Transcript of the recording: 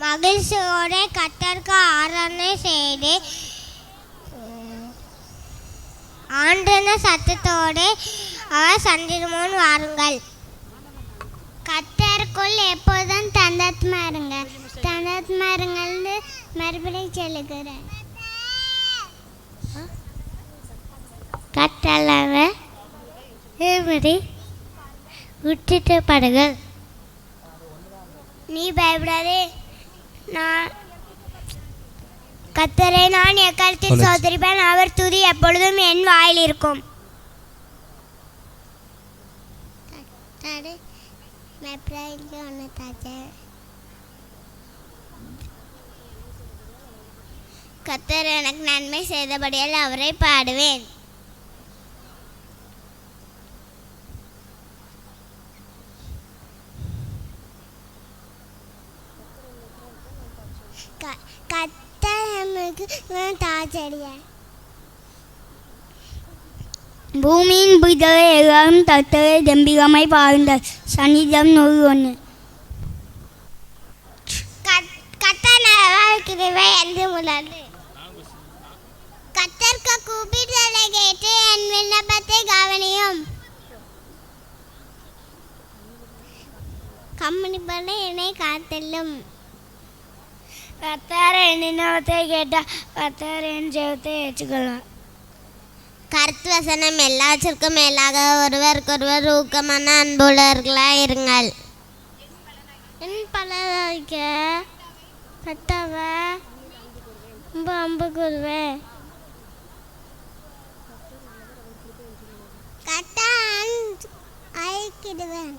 மகிழ்ச்சியோட கர்த்தருக்கு ஆராதனை செய்து ஆண்டன சத்தத்தோடு அவர் சந்திரமோன் வாருங்கள். கர்த்தருக்குள் எப்போதும் தந்தாத்மா இருங்க. தந்தாத்மா இருங்கள்னு மறுபடியும் சொல்லுகிறேன். கட்டளவ எப்படி விட்டுட்டு படுகள். நீ பயப்படாதே. நான் கர்த்தரை நான் எக்காலத்தில் சோதரிப்பேன். அவர் துதி எப்பொழுதும் என் வாயில் இருக்கும். கர்த்தர் எனக்கு நன்மை செய்தபடியால் அவரை பாடுவேன். பூமியின் பிதாவே எல்லாரும் கர்த்தரை கம்பீரமாய் பாருங்கள். சங்கீதம் 101. கர்த்தருக்கு கூப்பிடுதலை கேட்டு என் விண்ணப்பத்தை கவனியும். கம்பெனி பண்ண என்னை காத்தலும். கர்த்தர் என் விண்ணப்பத்தை கேட்டால் கர்த்தர் என் ஜெபத்தை ஏற்றுக்கொள்வார். கர்த்தவசனம் எல்லாத்திற்கும் மேலாக ஒருவருக்கொருவர் ஊக்கமான அன்புள்ளவர்களாக இருங்கள். என் பலராக கர்த்தாவ ரொம்ப அன்பு கூறுவேன். கர்த்தன் அழைக்கிடுவேன்.